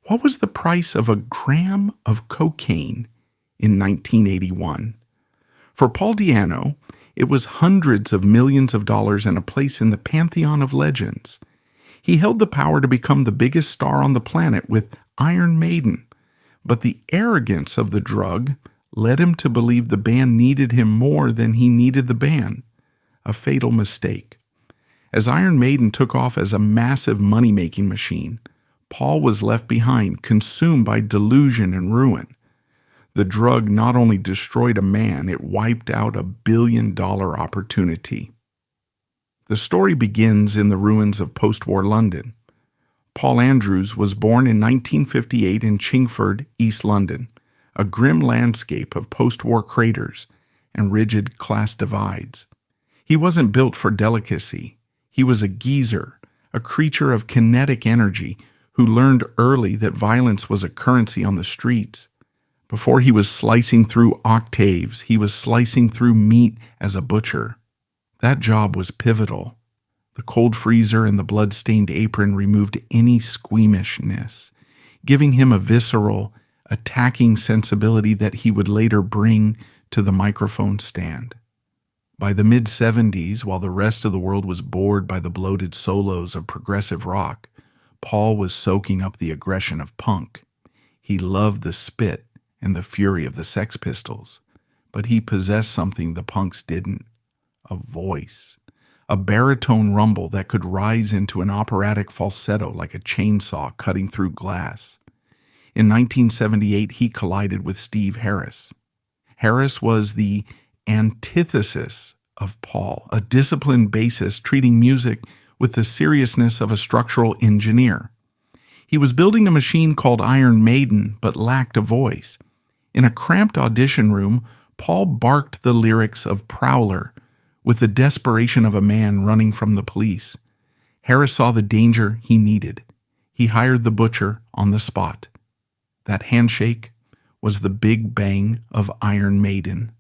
What was the price of a gram of cocaine in 1981? For Paul Di'Anno, it was hundreds of millions of dollars and a place in the pantheon of legends. He held the power to become the biggest star on the planet with Iron Maiden, but the arrogance of the drug led him to believe the band needed him more than he needed the band, a fatal mistake. As Iron Maiden took off as a massive money-making machine, Paul was left behind, consumed by delusion and ruin. The drug not only destroyed a man, it wiped out a billion-dollar opportunity. The story begins in the ruins of post-war London. Paul Andrews was born in 1958 in Chingford, East London, a grim landscape of post-war craters and rigid class divides. He wasn't built for delicacy. He was a geezer, a creature of kinetic energy who learned early that violence was a currency on the streets. Before he was slicing through octaves, he was slicing through meat as a butcher. That job was pivotal. The cold freezer and the blood-stained apron removed any squeamishness, giving him a visceral, attacking sensibility that he would later bring to the microphone stand. By the mid-70s, while the rest of the world was bored by the bloated solos of progressive rock, Paul was soaking up the aggression of punk. He loved the spit and the fury of the Sex Pistols, but he possessed something the punks didn't: a voice, a baritone rumble that could rise into an operatic falsetto like a chainsaw cutting through glass. In 1978, he collided with Steve Harris. Harris was the antithesis of Paul, a disciplined bassist treating music with the seriousness of a structural engineer. He was building a machine called Iron Maiden, but lacked a voice. In a cramped audition room, Paul barked the lyrics of Prowler with the desperation of a man running from the police. Harris saw the danger he needed. He hired the butcher on the spot. That handshake was the big bang of Iron Maiden.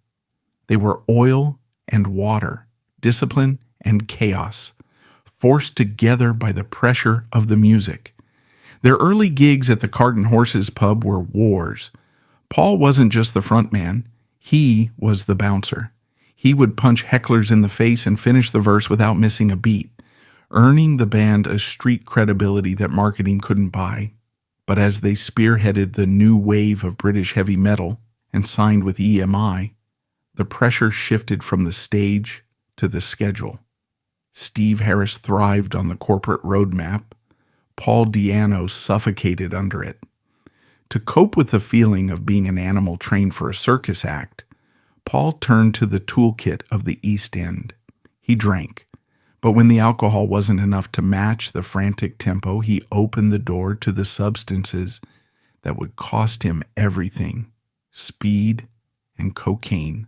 They were oil and water, discipline and chaos, forced together by the pressure of the music. Their early gigs at the Cart and Horses pub were wars. Paul wasn't just the front man, he was the bouncer. He would punch hecklers in the face and finish the verse without missing a beat, earning the band a street credibility that marketing couldn't buy. But as they spearheaded the new wave of British heavy metal and signed with EMI, the pressure shifted from the stage to the schedule. Steve Harris thrived on the corporate roadmap. Paul Di'Anno suffocated under it. To cope with the feeling of being an animal trained for a circus act, Paul turned to the toolkit of the East End. He drank, but when the alcohol wasn't enough to match the frantic tempo, he opened the door to the substances that would cost him everything: speed and cocaine.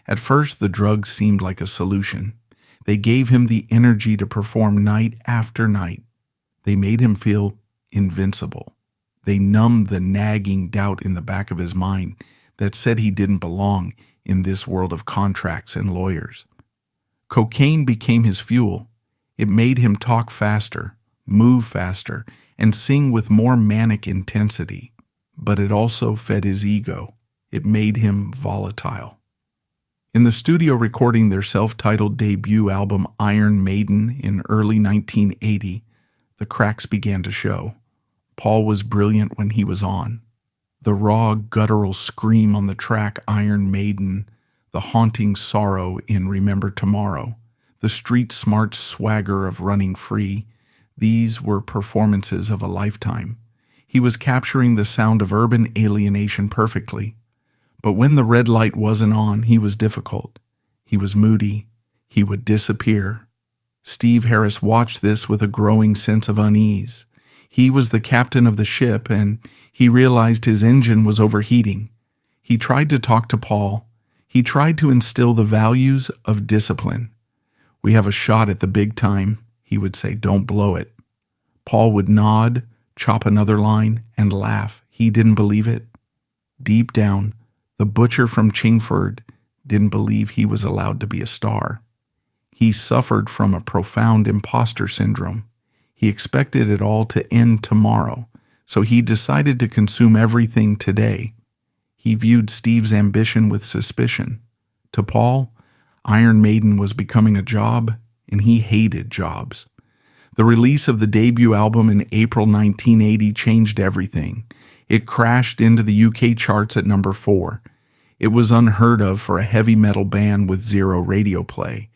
At first, the drugs seemed like a solution. They gave him the energy to perform night after night. They made him feel invincible. They numbed the nagging doubt in the back of his mind that said he didn't belong in this world of contracts and lawyers. Cocaine became his fuel. It made him talk faster, move faster, and sing with more manic intensity. But it also fed his ego. It made him volatile. In the studio recording their self-titled debut album Iron Maiden in early 1980, the cracks began to show. Paul was brilliant when he was on. The raw, guttural scream on the track Iron Maiden, the haunting sorrow in Remember Tomorrow, the street-smart swagger of Running Free, these were performances of a lifetime. He was capturing the sound of urban alienation perfectly. But when the red light wasn't on, he was difficult. He was moody. He would disappear. Steve Harris watched this with a growing sense of unease. He was the captain of the ship, and he realized his engine was overheating. He tried to talk to Paul. He tried to instill the values of discipline. "We have a shot at the big time," he would say. "Don't blow it." Paul would nod, chop another line, and laugh. He didn't believe it. Deep down, the butcher from Chingford didn't believe he was allowed to be a star. He suffered from a profound imposter syndrome. He expected it all to end tomorrow, So he decided to consume everything today. He viewed Steve's ambition with suspicion. To Paul, Iron Maiden was becoming a job, and he hated jobs. The release of the debut album in April 1980 changed everything. It crashed into the UK charts at number 4. It was unheard of for a heavy metal band with zero radio play.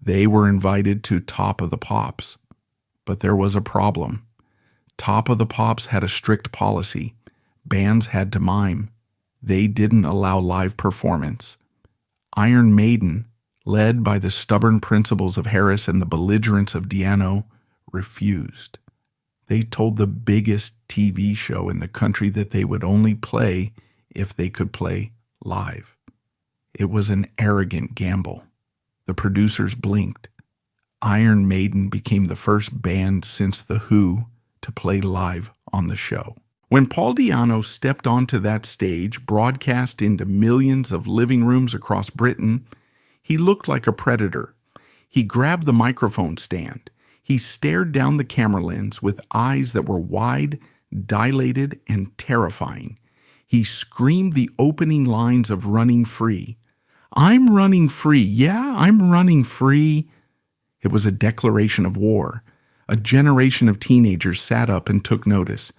They were invited to Top of the Pops. But there was a problem. Top of the Pops had a strict policy. Bands had to mime. They didn't allow live performance. Iron Maiden, led by the stubborn principles of Harris and the belligerence of Anno, refused. They told the biggest TV show in the country that they would only play if they could play live. It was an arrogant gamble. The producers blinked. Iron Maiden became the first band since The Who to play live on the show. When Paul Di'Anno stepped onto that stage, broadcast into millions of living rooms across Britain, he looked like a predator. He grabbed the microphone stand. He stared down the camera lens with eyes that were wide, dilated, and terrifying. He screamed the opening lines of Running Free. "I'm running free. Yeah, I'm running free." It was a declaration of war. A generation of teenagers sat up and took notice.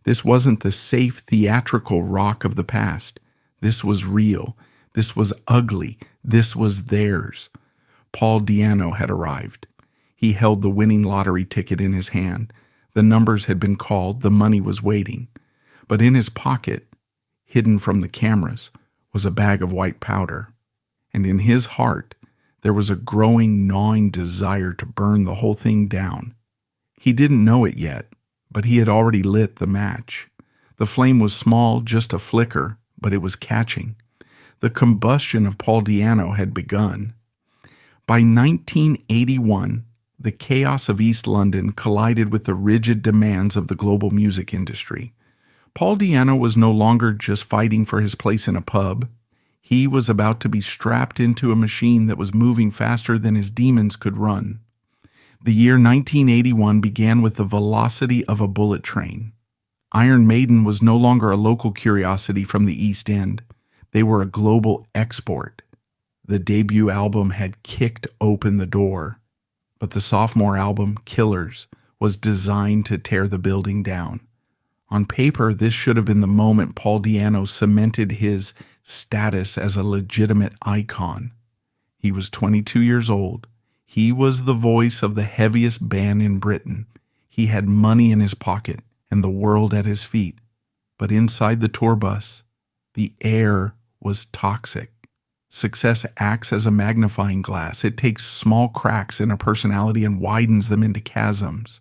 This wasn't the safe theatrical rock of the past. This was real. This was ugly. This was theirs. Paul Di'Anno had arrived. He held the winning lottery ticket in his hand. The numbers had been called. The money was waiting. But in his pocket, hidden from the cameras, was a bag of white powder. And in his heart, there was a growing, gnawing desire to burn the whole thing down. He didn't know it yet, but he had already lit the match. The flame was small, just a flicker, but it was catching. The combustion of Paul Di'Anno had begun. By 1981, the chaos of East London collided with the rigid demands of the global music industry. Paul Di'Anno was no longer just fighting for his place in a pub. He was about to be strapped into a machine that was moving faster than his demons could run. The year 1981 began with the velocity of a bullet train. Iron Maiden was no longer a local curiosity from the East End. They were a global export. The debut album had kicked open the door, but the sophomore album, Killers, was designed to tear the building down. On paper, this should have been the moment Paul Di'Anno cemented his status as a legitimate icon. He was 22 years old. He was the voice of the heaviest band in Britain. He had money in his pocket and the world at his feet. But inside the tour bus, the air was toxic. Success acts as a magnifying glass. It takes small cracks in a personality and widens them into chasms.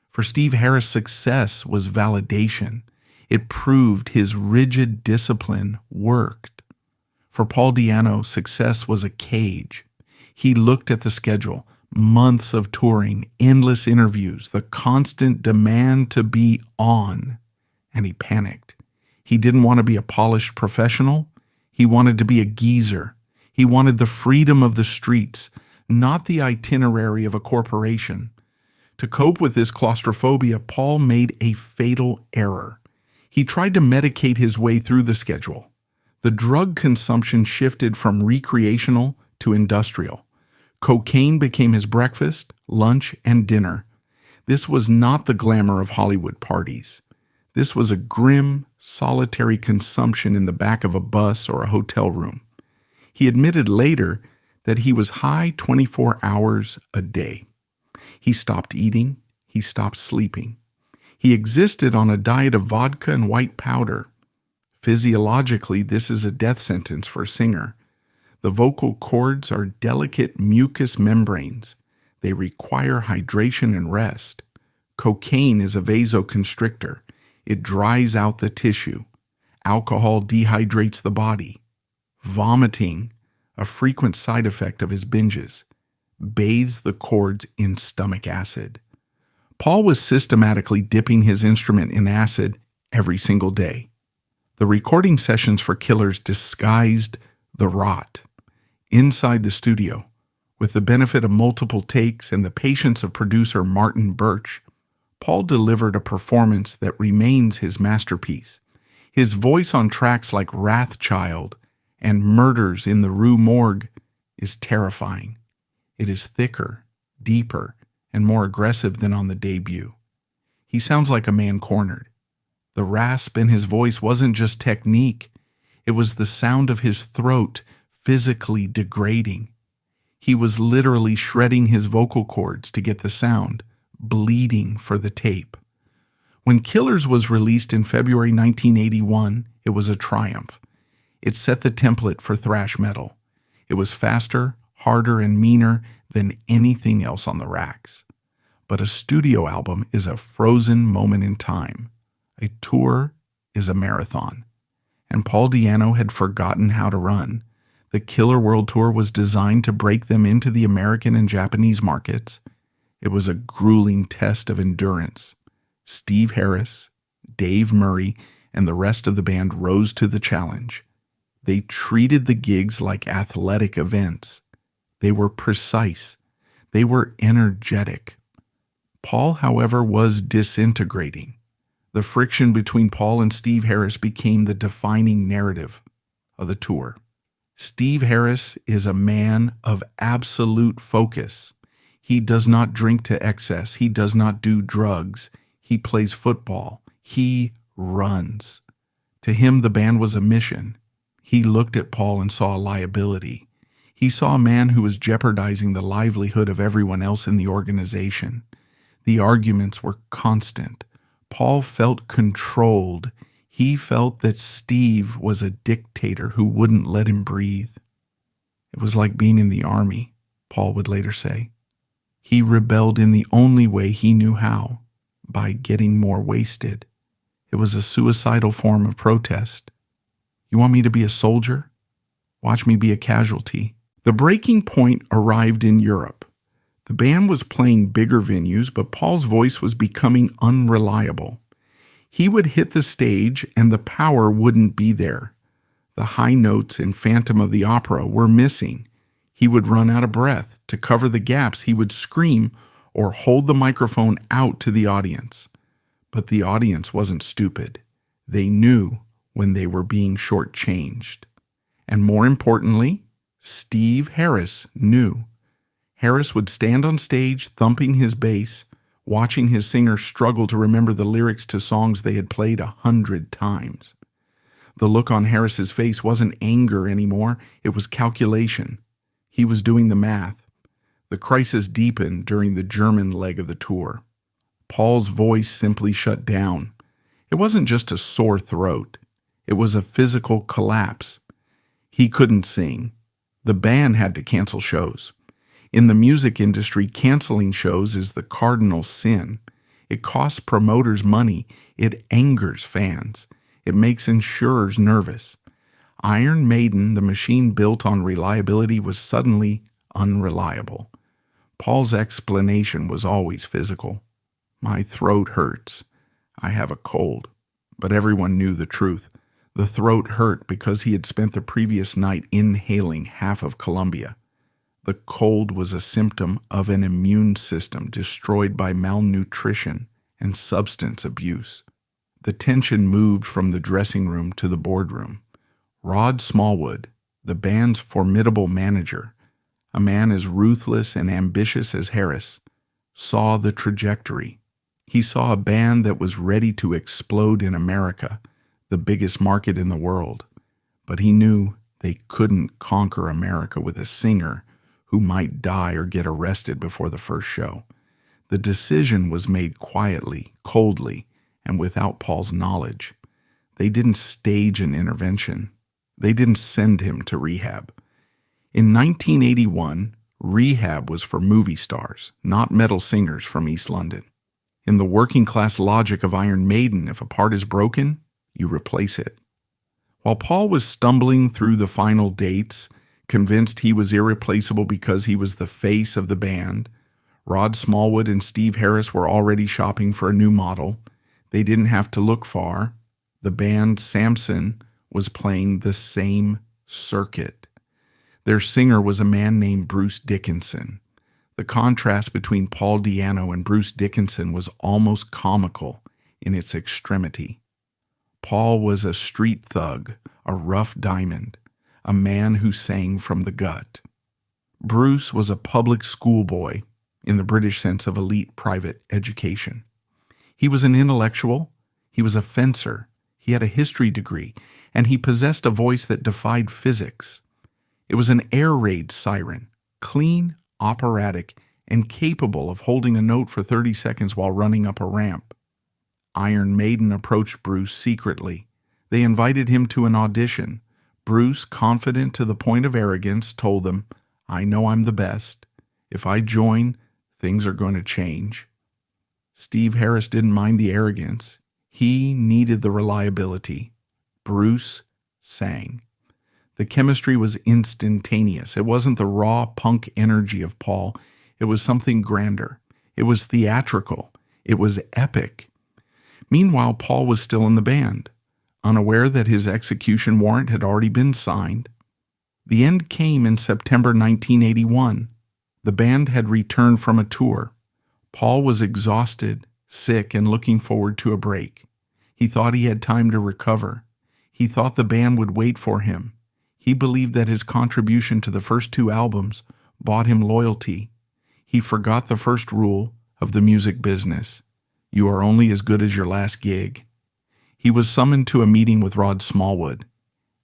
For Steve Harris, success was validation. It proved his rigid discipline worked. For Paul Di'Anno, success was a cage. He looked at the schedule, months of touring, endless interviews, the constant demand to be on, and he panicked. He didn't want to be a polished professional. He wanted to be a geezer. He wanted the freedom of the streets, not the itinerary of a corporation. To cope with this claustrophobia, Paul made a fatal error. He tried to medicate his way through the schedule. The drug consumption shifted from recreational to industrial. Cocaine became his breakfast, lunch, and dinner. This was not the glamour of Hollywood parties. This was a grim, solitary consumption in the back of a bus or a hotel room. He admitted later that he was high 24 hours a day. He stopped eating. He stopped sleeping. He existed on a diet of vodka and white powder. Physiologically, this is a death sentence for a singer. The vocal cords are delicate mucous membranes. They require hydration and rest. Cocaine is a vasoconstrictor. It dries out the tissue. Alcohol dehydrates the body. Vomiting, a frequent side effect of his binges, bathes the cords in stomach acid. Paul was systematically dipping his instrument in acid every single day. The recording sessions for Killers disguised the rot. Inside the studio, with the benefit of multiple takes and the patience of producer Martin Birch, Paul delivered a performance that remains his masterpiece. His voice on tracks like Wrathchild and Murders in the Rue Morgue is terrifying. It is thicker, deeper, and more aggressive than on the debut. He sounds like a man cornered. The rasp in his voice wasn't just technique, it was the sound of his throat physically degrading. He was literally shredding his vocal cords to get the sound, bleeding for the tape. When Killers was released in February 1981, it was a triumph. It set the template for thrash metal. It was faster, harder, and meaner than anything else on the racks. But a studio album is a frozen moment in time. A tour is a marathon. And Paul Di'Anno had forgotten how to run. The Killer World Tour was designed to break them into the American and Japanese markets. It was a grueling test of endurance. Steve Harris, Dave Murray, and the rest of the band rose to the challenge. They treated the gigs like athletic events. They were precise. They were energetic. Paul, however, was disintegrating. The friction between Paul and Steve Harris became the defining narrative of the tour. Steve Harris is a man of absolute focus. He does not drink to excess. He does not do drugs. He plays football. He runs. To him, the band was a mission. He looked at Paul and saw a liability. He saw a man who was jeopardizing the livelihood of everyone else in the organization. The arguments were constant. Paul felt controlled. He felt that Steve was a dictator who wouldn't let him breathe. It was like being in the army, Paul would later say. He rebelled in the only way he knew how, by getting more wasted. It was a suicidal form of protest. You want me to be a soldier? Watch me be a casualty. The breaking point arrived in Europe. The band was playing bigger venues, but Paul's voice was becoming unreliable. He would hit the stage and the power wouldn't be there. The high notes in Phantom of the Opera were missing. He would run out of breath. To cover the gaps, he would scream or hold the microphone out to the audience. But the audience wasn't stupid. They knew when they were being shortchanged. And more importantly, Steve Harris knew. Harris would stand on stage thumping his bass, watching his singer struggle to remember the lyrics to songs they had played 100 times. The look on Harris's face wasn't anger anymore, it was calculation. He was doing the math. The crisis deepened during the German leg of the tour. Paul's voice simply shut down. It wasn't just a sore throat. It was a physical collapse. He couldn't sing. The band had to cancel shows. In the music industry, canceling shows is the cardinal sin. It costs promoters money. It angers fans. It makes insurers nervous. Iron Maiden, the machine built on reliability, was suddenly unreliable. Paul's explanation was always physical. My throat hurts. I have a cold. But everyone knew the truth. The throat hurt because he had spent the previous night inhaling half of Colombia. The cold was a symptom of an immune system destroyed by malnutrition and substance abuse. The tension moved from the dressing room to the boardroom. Rod Smallwood, the band's formidable manager, a man as ruthless and ambitious as Harris, saw the trajectory. He saw a band that was ready to explode in America, the biggest market in the world. But he knew they couldn't conquer America with a singer who might die or get arrested before the first show. The decision was made quietly, coldly, and without Paul's knowledge. They didn't stage an intervention. They didn't send him to rehab. In 1981, rehab was for movie stars, not metal singers from East London. In the working-class logic of Iron Maiden, if a part is broken, you replace it. While Paul was stumbling through the final dates, convinced he was irreplaceable because he was the face of the band, Rod Smallwood and Steve Harris were already shopping for a new model. They didn't have to look far. The band Samson was playing the same circuit. Their singer was a man named Bruce Dickinson. The contrast between Paul Di'Anno and Bruce Dickinson was almost comical in its extremity. Paul was a street thug, a rough diamond, a man who sang from the gut. Bruce was a public schoolboy in the British sense of elite private education. He was an intellectual, he was a fencer, he had a history degree, and he possessed a voice that defied physics. It was an air raid siren, clean, operatic, and capable of holding a note for 30 seconds while running up a ramp. Iron Maiden approached Bruce secretly. They invited him to an audition. Bruce, confident to the point of arrogance, told them, "I know I'm the best. If I join, things are going to change." Steve Harris didn't mind the arrogance. He needed the reliability. Bruce sang. The chemistry was instantaneous. It wasn't the raw punk energy of Paul. It was something grander. It was theatrical. It was epic. Meanwhile, Paul was still in the band, unaware that his execution warrant had already been signed. The end came in September 1981. The band had returned from a tour. Paul was exhausted, sick, and looking forward to a break. He thought he had time to recover. He thought the band would wait for him. He believed that his contribution to the first 2 albums bought him loyalty. He forgot the first rule of the music business. You are only as good as your last gig. He was summoned to a meeting with Rod Smallwood.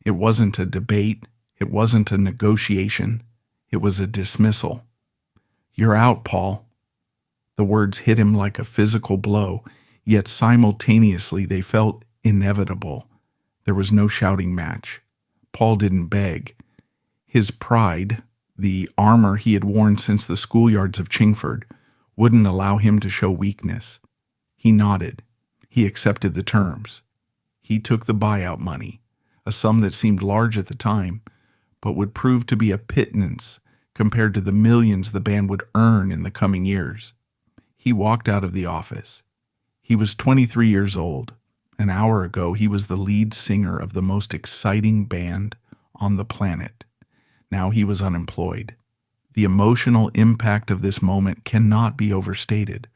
It wasn't a debate. It wasn't a negotiation. It was a dismissal. "You're out, Paul." The words hit him like a physical blow, yet simultaneously they felt inevitable. There was no shouting match. Paul didn't beg. His pride, the armor he had worn since the schoolyards of Chingford, wouldn't allow him to show weakness. He nodded. He accepted the terms. He took the buyout money, a sum that seemed large at the time, but would prove to be a pittance compared to the millions the band would earn in the coming years. He walked out of the office. He was 23 years old. An hour ago, he was the lead singer of the most exciting band on the planet. Now he was unemployed. The emotional impact of this moment cannot be overstated.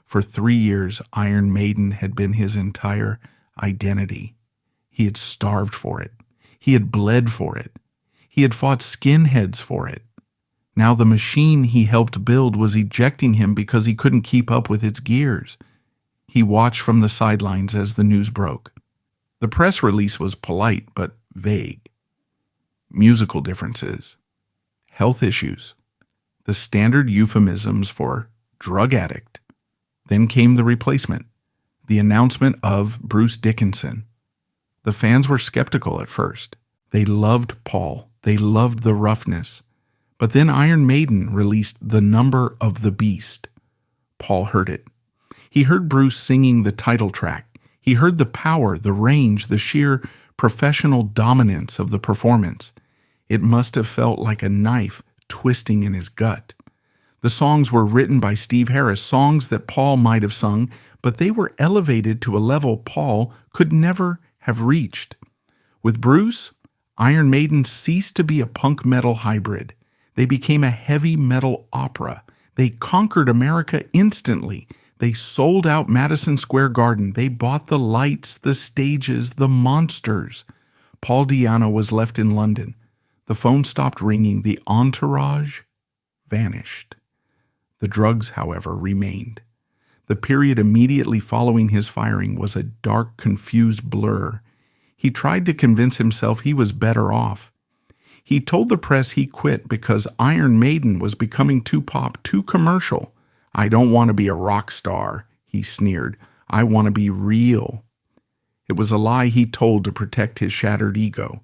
For 3 years, Iron Maiden had been his entire identity. He had starved for it. He had bled for it. He had fought skinheads for it. Now the machine he helped build was ejecting him because he couldn't keep up with its gears. He watched from the sidelines as the news broke. The press release was polite but vague. Musical differences, health issues, the standard euphemisms for drug addict. Then came the replacement, the announcement of Bruce Dickinson. The fans were skeptical at first. They loved Paul. They loved the roughness. But then Iron Maiden released The Number of the Beast. Paul heard it. He heard Bruce singing the title track. He heard the power, the range, the sheer professional dominance of the performance. It must have felt like a knife twisting in his gut. The songs were written by Steve Harris, songs that Paul might have sung, but they were elevated to a level Paul could never have reached. With Bruce, Iron Maiden ceased to be a punk metal hybrid. They became a heavy metal opera. They conquered America instantly. They sold out Madison Square Garden. They bought the lights, the stages, the monsters. Paul Di'Anno was left in London. The phone stopped ringing. The entourage vanished. The drugs, however, remained. The period immediately following his firing was a dark, confused blur. He tried to convince himself he was better off. He told the press he quit because Iron Maiden was becoming too pop, too commercial. "I don't want to be a rock star," he sneered. "I want to be real." It was a lie he told to protect his shattered ego.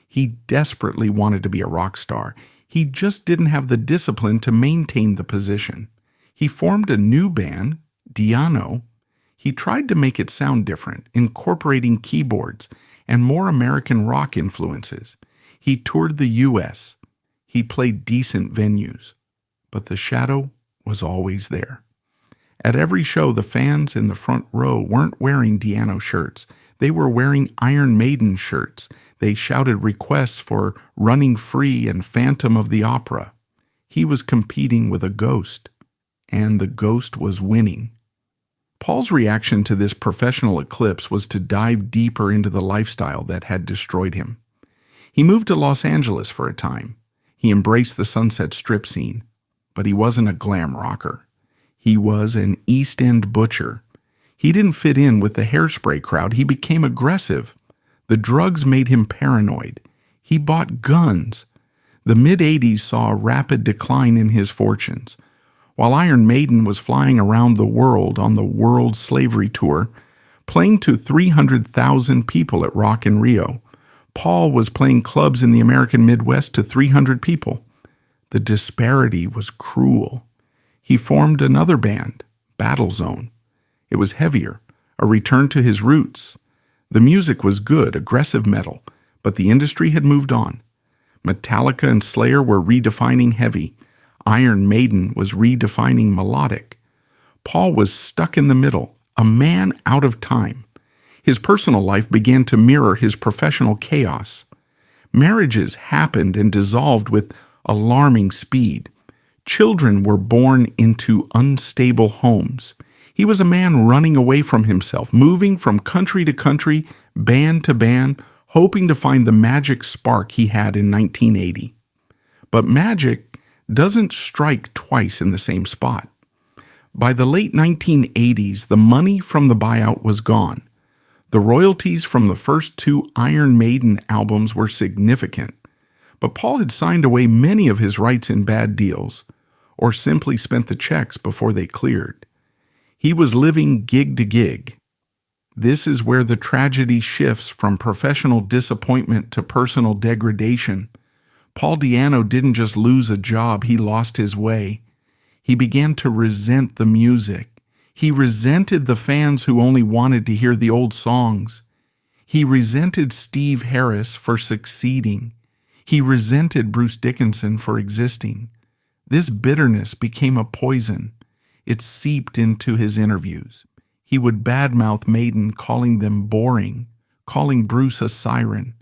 He desperately wanted to be a rock star. He just didn't have the discipline to maintain the position. He formed a new band, Di'Anno. He tried to make it sound different, incorporating keyboards and more American rock influences. He toured the U.S. He played decent venues, but the shadow was always there. At every show, the fans in the front row weren't wearing Di'Anno shirts. They were wearing Iron Maiden shirts. They shouted requests for Running Free and Phantom of the Opera. He was competing with a ghost, and the ghost was winning. Paul's reaction to this professional eclipse was to dive deeper into the lifestyle that had destroyed him. He moved to Los Angeles for a time. He embraced the Sunset Strip scene, but he wasn't a glam rocker. He was an East End butcher. He didn't fit in with the hairspray crowd. He became aggressive. The drugs made him paranoid. He bought guns. The mid-'80s saw a rapid decline in his fortunes. While Iron Maiden was flying around the world on the World Slavery Tour, playing to 300,000 people at Rock in Rio, Paul was playing clubs in the American Midwest to 300 people. The disparity was cruel. He formed another band, Battle Zone. It was heavier, a return to his roots. The music was good, aggressive metal, but the industry had moved on. Metallica and Slayer were redefining heavy. Iron Maiden was redefining melodic. Paul was stuck in the middle, a man out of time. His personal life began to mirror his professional chaos. Marriages happened and dissolved with alarming speed. Children were born into unstable homes. He was a man running away from himself, moving from country to country, band to band, hoping to find the magic spark he had in 1980. But magic doesn't strike twice in the same spot. By the late 1980s, the money from the buyout was gone. The royalties from the first two Iron Maiden albums were significant, but Paul had signed away many of his rights in bad deals, or simply spent the checks before they cleared. He was living gig to gig. This is where the tragedy shifts from professional disappointment to personal degradation. Paul Di'Anno didn't just lose a job, he lost his way. He began to resent the music. He resented the fans who only wanted to hear the old songs. He resented Steve Harris for succeeding. He resented Bruce Dickinson for existing. This bitterness became a poison. It seeped into his interviews. He would badmouth Maiden, calling them boring, calling Bruce a siren.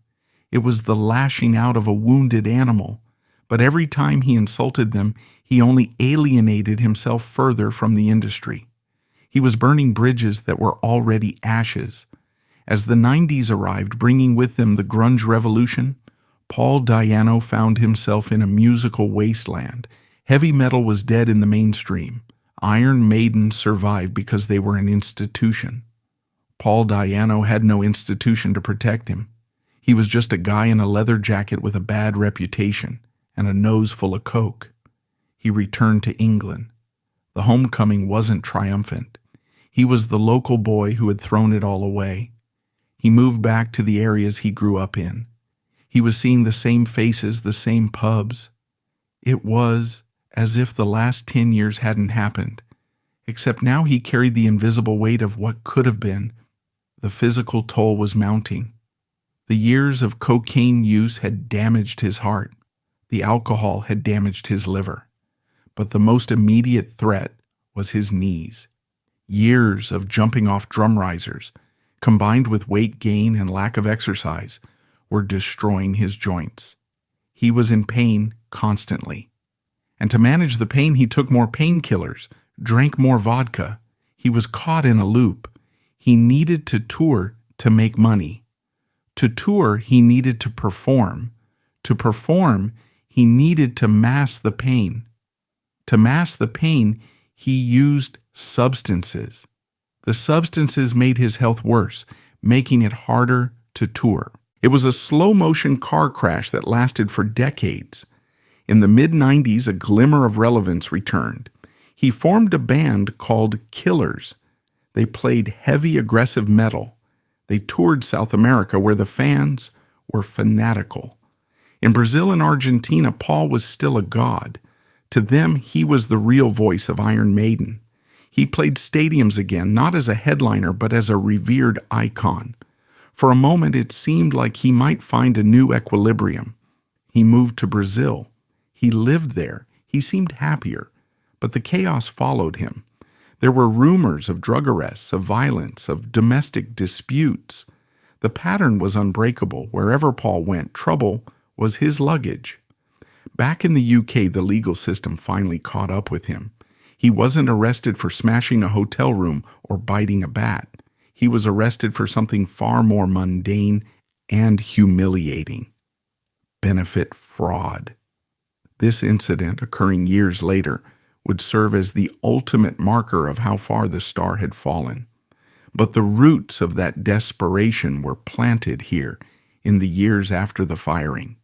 It was the lashing out of a wounded animal, but every time he insulted them, he only alienated himself further from the industry. He was burning bridges that were already ashes. As the 90s arrived, bringing with them the grunge revolution, Paul Di'Anno found himself in a musical wasteland. Heavy metal was dead in the mainstream. Iron Maiden survived because they were an institution. Paul Di'Anno had no institution to protect him. He was just a guy in a leather jacket with a bad reputation and a nose full of coke. He returned to England. The homecoming wasn't triumphant. He was the local boy who had thrown it all away. He moved back to the areas he grew up in. He was seeing the same faces, the same pubs. It was as if the last 10 years hadn't happened, except now he carried the invisible weight of what could have been. The physical toll was mounting. The years of cocaine use had damaged his heart. The alcohol had damaged his liver. But the most immediate threat was his knees. Years of jumping off drum risers, combined with weight gain and lack of exercise, were destroying his joints. He was in pain constantly. And to manage the pain, he took more painkillers, drank more vodka. He was caught in a loop. He needed to tour to make money. To tour, he needed to perform. To perform, he needed to mask the pain. To mask the pain, he used substances. The substances made his health worse, making it harder to tour. It was a slow-motion car crash that lasted for decades. In the mid-90s, a glimmer of relevance returned. He formed a band called Killers. They played heavy, aggressive metal. They toured South America, where the fans were fanatical. In Brazil and Argentina, Paul was still a god. To them, he was the real voice of Iron Maiden. He played stadiums again, not as a headliner, but as a revered icon. For a moment, it seemed like he might find a new equilibrium. He moved to Brazil. He lived there. He seemed happier. But the chaos followed him. There were rumors of drug arrests, of violence, of domestic disputes. The pattern was unbreakable. Wherever Paul went, trouble was his luggage. Back in the UK, the legal system finally caught up with him. He wasn't arrested for smashing a hotel room or biting a bat. He was arrested for something far more mundane and humiliating: benefit fraud. This incident, occurring years later, would serve as the ultimate marker of how far the star had fallen. But the roots of that desperation were planted here in the years after the firing.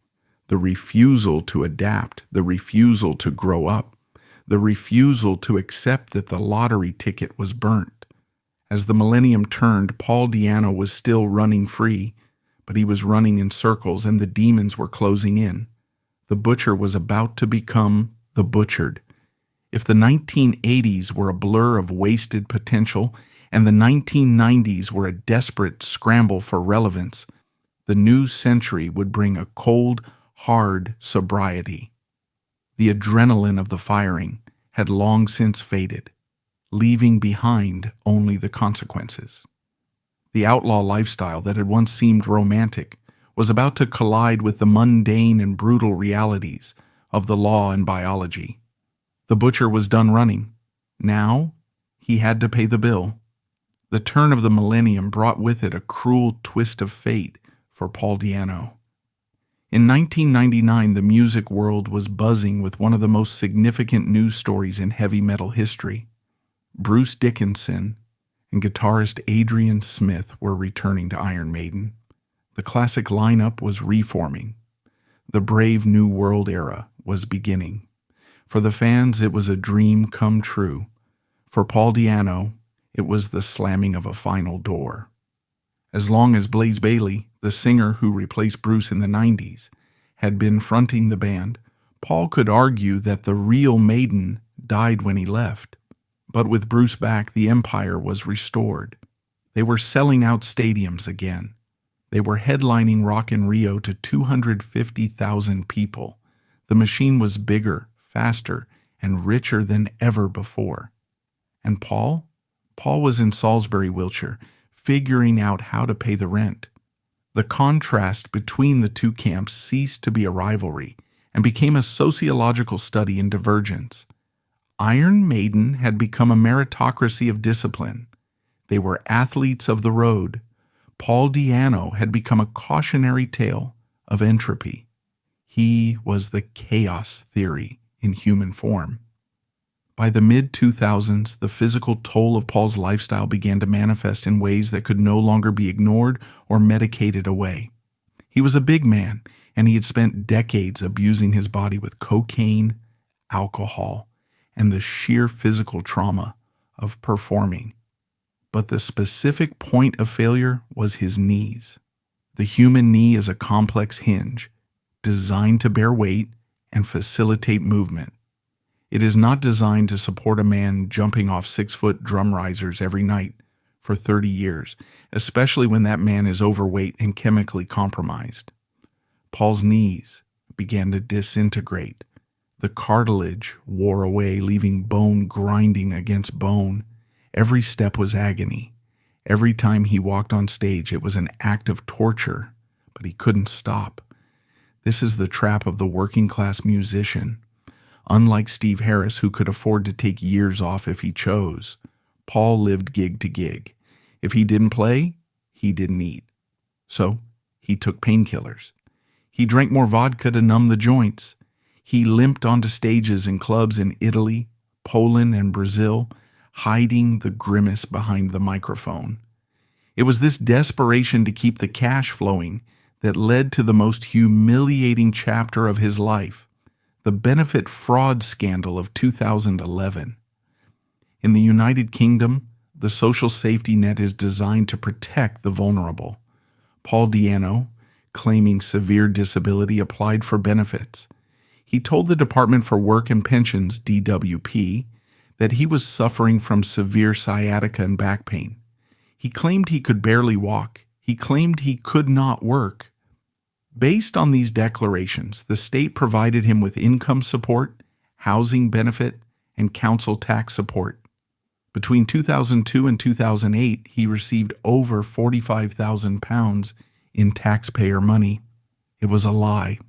The refusal to adapt, the refusal to grow up, the refusal to accept that the lottery ticket was burnt. As the millennium turned, Paul Di'Anno was still running free, but he was running in circles and the demons were closing in. The butcher was about to become the butchered. If the 1980s were a blur of wasted potential and the 1990s were a desperate scramble for relevance, the new century would bring a cold, hard sobriety. The adrenaline of the firing had long since faded, leaving behind only the consequences. The outlaw lifestyle that had once seemed romantic was about to collide with the mundane and brutal realities of the law and biology. The butcher was done running. Now, he had to pay the bill. The turn of the millennium brought with it a cruel twist of fate for Paul Di'Anno. In 1999, the music world was buzzing with one of the most significant news stories in heavy metal history. Bruce Dickinson and guitarist Adrian Smith were returning to Iron Maiden. The classic lineup was reforming. The brave new world era was beginning. For the fans, it was a dream come true. For Paul Di'Anno, it was the slamming of a final door. As long as Blaze Bayley, the singer who replaced Bruce in the 90s, had been fronting the band, Paul could argue that the real Maiden died when he left. But with Bruce back, the empire was restored. They were selling out stadiums again. They were headlining Rock in Rio to 250,000 people. The machine was bigger, faster, and richer than ever before. And Paul was in Salisbury, Wiltshire, figuring out how to pay the rent. The contrast between the two camps ceased to be a rivalry and became a sociological study in divergence. Iron Maiden had become a meritocracy of discipline. They were athletes of the road. Paul Di'Anno had become a cautionary tale of entropy. He was the chaos theory in human form. By the mid-2000s, the physical toll of Paul's lifestyle began to manifest in ways that could no longer be ignored or medicated away. He was a big man, and he had spent decades abusing his body with cocaine, alcohol, and the sheer physical trauma of performing. But the specific point of failure was his knees. The human knee is a complex hinge, designed to bear weight and facilitate movement. It is not designed to support a man jumping off 6-foot drum risers every night for 30 years, especially when that man is overweight and chemically compromised. Paul's knees began to disintegrate. The cartilage wore away, leaving bone grinding against bone. Every step was agony. Every time he walked on stage, it was an act of torture, but he couldn't stop. This is the trap of the working-class musician. Unlike Steve Harris, who could afford to take years off if he chose, Paul lived gig to gig. If he didn't play, he didn't eat. So he took painkillers. He drank more vodka to numb the joints. He limped onto stages in clubs in Italy, Poland, and Brazil, hiding the grimace behind the microphone. It was this desperation to keep the cash flowing that led to the most humiliating chapter of his life, the benefit fraud scandal of 2011. In the United Kingdom, the social safety net is designed to protect the vulnerable. Paul Di'Anno, claiming severe disability, applied for benefits. He told the Department for Work and Pensions, DWP, that he was suffering from severe sciatica and back pain. He claimed he could barely walk. He claimed he could not work. Based on these declarations, the state provided him with income support, housing benefit, and council tax support. Between 2002 and 2008, he received over £45,000 in taxpayer money. It was a lie.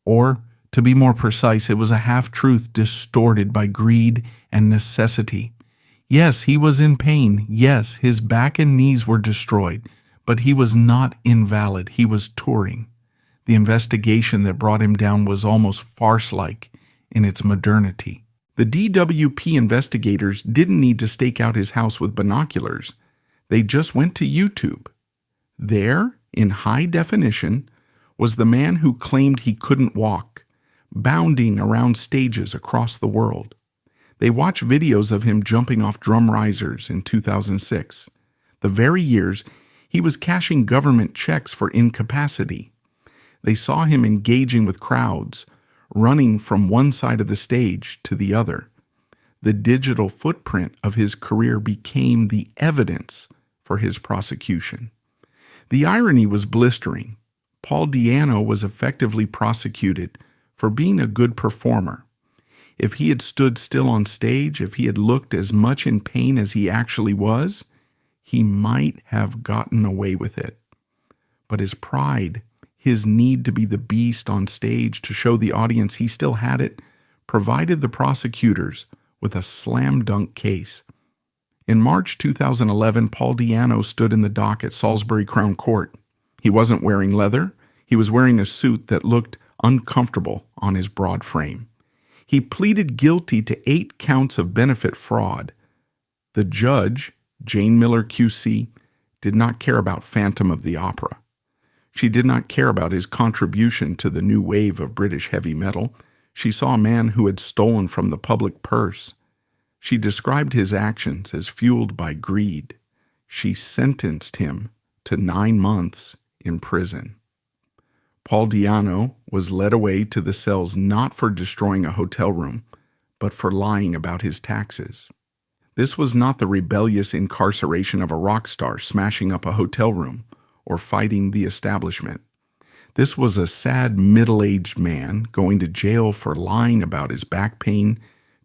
Or, To be more precise, it was a half-truth distorted by greed and necessity. Yes, he was in pain. Yes, his back and knees were destroyed, but he was not invalid. He was touring. The investigation that brought him down was almost farce-like in its modernity. The DWP investigators didn't need to stake out his house with binoculars. They just went to YouTube. There, in high definition, was the man who claimed he couldn't walk, bounding around stages across the world. They watched videos of him jumping off drum risers in 2006, the very years he was cashing government checks for incapacity. They saw him engaging with crowds, running from one side of the stage to the other. The digital footprint of his career became the evidence for his prosecution. The irony was blistering. Paul Di'Anno was effectively prosecuted for being a good performer. If he had stood still on stage, if he had looked as much in pain as he actually was, he might have gotten away with it. But his pride, his need to be the beast on stage to show the audience he still had it, provided the prosecutors with a slam-dunk case. In March 2011, Paul Di'Anno stood in the dock at Salisbury Crown Court. He wasn't wearing leather. He was wearing a suit that looked uncomfortable on his broad frame. He pleaded guilty to 8 counts of benefit fraud. The judge, Jane Miller QC, did not care about Phantom of the Opera. She did not care about his contribution to the new wave of British heavy metal. She saw a man who had stolen from the public purse. She described his actions as fueled by greed. She sentenced him to 9 months in prison. Paul Di'Anno was led away to the cells not for destroying a hotel room, but for lying about his taxes. This was not the rebellious incarceration of a rock star smashing up a hotel room or fighting the establishment. This was a sad middle-aged man going to jail for lying about his back pain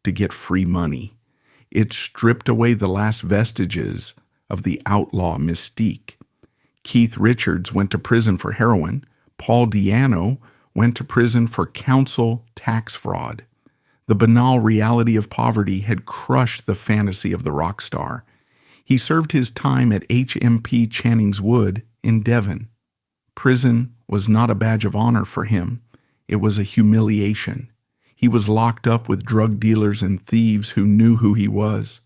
to get free money. It stripped away the last vestiges of the outlaw mystique. Keith Richards went to prison for heroin. Paul Di'Anno went to prison for council tax fraud. The banal reality of poverty had crushed the fantasy of the rock star. He served his time at HMP Channing's Wood in Devon. Prison was not a badge of honor for him. It was a humiliation. He was locked up with drug dealers and thieves who knew who he was.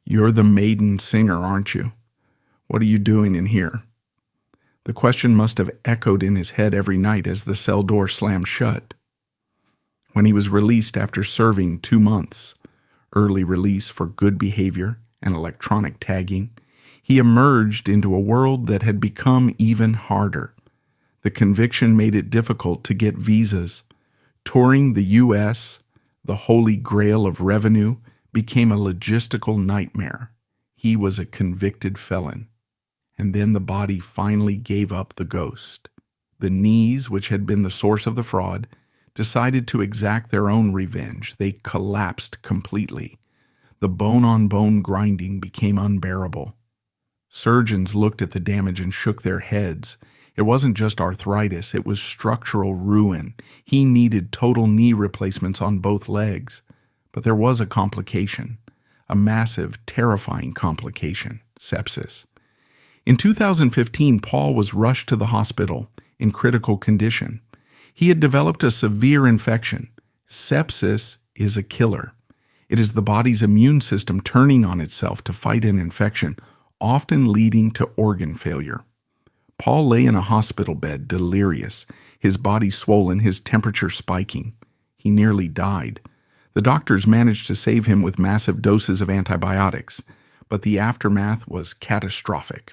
"You're the Maiden singer, aren't you? What are you doing in here?" The question must have echoed in his head every night as the cell door slammed shut. When he was released after serving 2 months, early release for good behavior and electronic tagging, he emerged into a world that had become even harder. The conviction made it difficult to get visas. Touring the U.S., the holy grail of revenue, became a logistical nightmare. He was a convicted felon. And then the body finally gave up the ghost. The knees, which had been the source of the fraud, decided to exact their own revenge. They collapsed completely. The bone-on-bone grinding became unbearable. Surgeons looked at the damage and shook their heads. It wasn't just arthritis, it was structural ruin. He needed total knee replacements on both legs. But there was a complication, a massive, terrifying complication: sepsis. In 2015, Paul was rushed to the hospital in critical condition. He had developed a severe infection. Sepsis is a killer. It is the body's immune system turning on itself to fight an infection, often leading to organ failure. Paul lay in a hospital bed, delirious, his body swollen, his temperature spiking. He nearly died. The doctors managed to save him with massive doses of antibiotics, but the aftermath was catastrophic.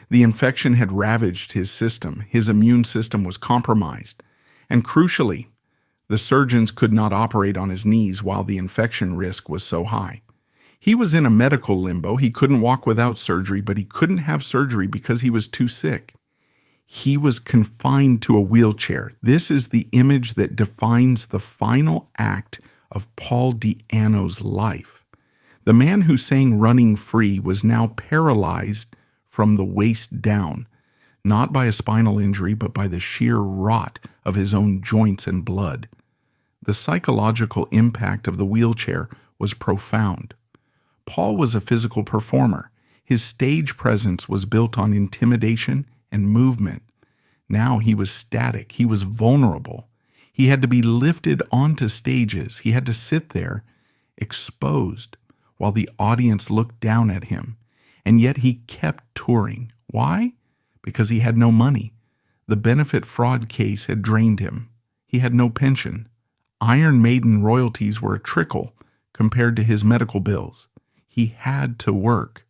The infection had ravaged his system. His immune system was compromised. And crucially, the surgeons could not operate on his knees while the infection risk was so high. He was in a medical limbo. He couldn't walk without surgery, but he couldn't have surgery because he was too sick. He was confined to a wheelchair. This is the image that defines the final act of Paul Di'Anno's life. The man who sang "Running Free" was now paralyzed from the waist down, not by a spinal injury, but by the sheer rot of his own joints and blood. The psychological impact of the wheelchair was profound. Paul was a physical performer. His stage presence was built on intimidation and movement. Now he was static. He was vulnerable. He had to be lifted onto stages. He had to sit there, exposed, while the audience looked down at him. And yet he kept touring. Why? Because he had no money. The benefit fraud case had drained him. He had no pension. Iron Maiden royalties were a trickle compared to his medical bills. He had to work.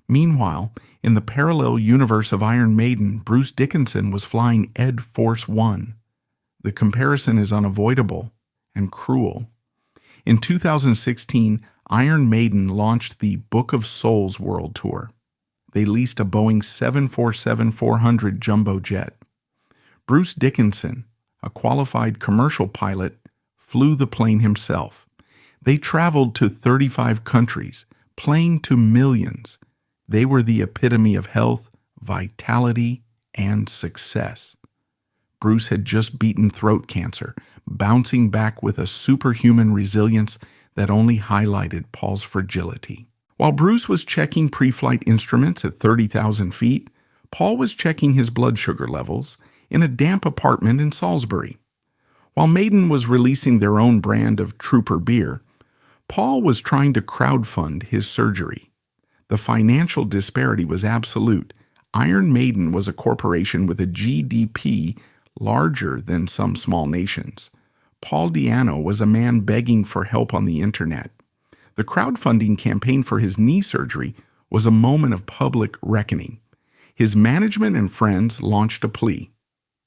Meanwhile, in the parallel universe of Iron Maiden, Bruce Dickinson was flying Ed Force One. The comparison is unavoidable and cruel. In 2016, Iron Maiden launched the Book of Souls World Tour. They leased a Boeing 747-400 jumbo jet. Bruce Dickinson, a qualified commercial pilot, flew the plane himself. They traveled to 35 countries, playing to millions. They were the epitome of health, vitality, and success. Bruce had just beaten throat cancer, bouncing back with a superhuman resilience that only highlighted Paul's fragility. While Bruce was checking pre-flight instruments at 30,000 feet, Paul was checking his blood sugar levels in a damp apartment in Salisbury. While Maiden was releasing their own brand of Trooper beer, Paul was trying to crowdfund his surgery. The financial disparity was absolute. Iron Maiden was a corporation with a GDP larger than some small nations. Paul Di'Anno was a man begging for help on the internet. The crowdfunding campaign for his knee surgery was a moment of public reckoning. His management and friends launched a plea.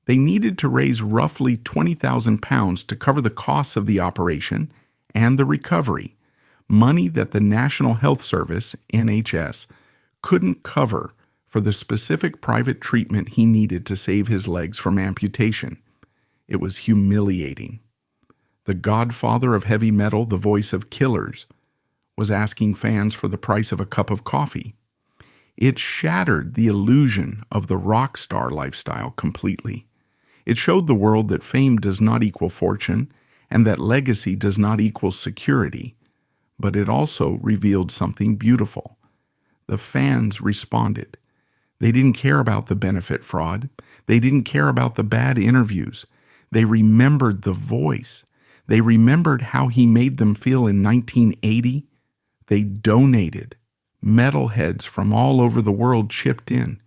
They needed to raise roughly £20,000 to cover the costs of the operation and the recovery, money that the National Health Service, NHS, couldn't cover for the specific private treatment he needed to save his legs from amputation. It was humiliating. The godfather of heavy metal, the voice of Killers, was asking fans for the price of a cup of coffee. It shattered the illusion of the rock star lifestyle completely. It showed the world that fame does not equal fortune and that legacy does not equal security. But it also revealed something beautiful. The fans responded. They didn't care about the benefit fraud. They didn't care about the bad interviews. They remembered the voice. They remembered how he made them feel in 1980. They donated. Metalheads from all over the world chipped in.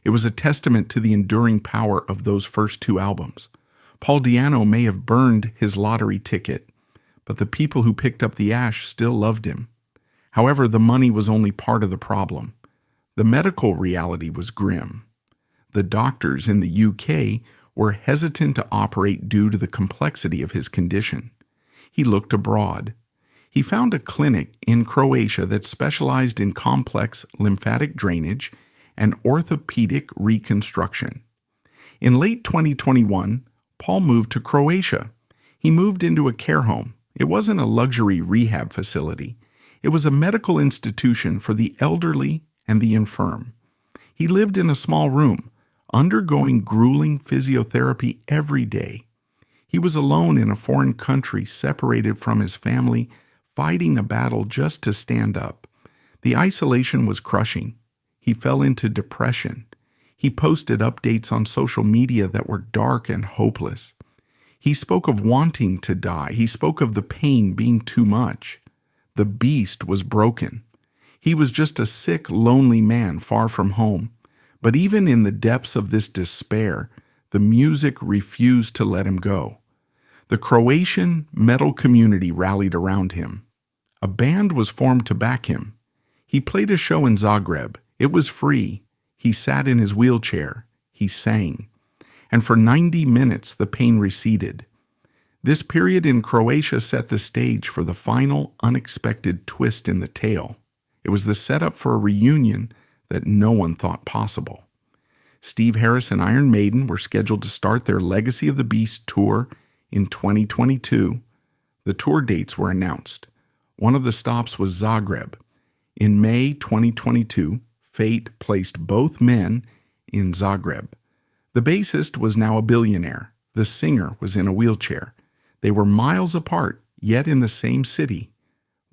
It was a testament to the enduring power of those first two albums. Paul Di'Anno may have burned his lottery ticket, but the people who picked up the ash still loved him. However, the money was only part of the problem. The medical reality was grim. The doctors in the UK were hesitant to operate due to the complexity of his condition. He looked abroad. He found a clinic in Croatia that specialized in complex lymphatic drainage and orthopedic reconstruction. In late 2021, Paul moved to Croatia. He moved into a care home. It wasn't a luxury rehab facility. It was a medical institution for the elderly and the infirm. He lived in a small room, undergoing grueling physiotherapy every day. He was alone in a foreign country, separated from his family, fighting a battle just to stand up. The isolation was crushing. He fell into depression. He posted updates on social media that were dark and hopeless. He spoke of wanting to die. He spoke of the pain being too much. The beast was broken. He was just a sick, lonely man far from home. But even in the depths of this despair, the music refused to let him go. The Croatian metal community rallied around him. A band was formed to back him. He played a show in Zagreb. It was free. He sat in his wheelchair. He sang. And for 90 minutes, the pain receded. This period in Croatia set the stage for the final, unexpected twist in the tale. It was the setup for a reunion that no one thought possible. Steve Harris and Iron Maiden were scheduled to start their Legacy of the Beast tour in 2022. The tour dates were announced. One of the stops was Zagreb. In May 2022, fate placed both men in Zagreb. The bassist was now a billionaire. The singer was in a wheelchair. They were miles apart, yet in the same city.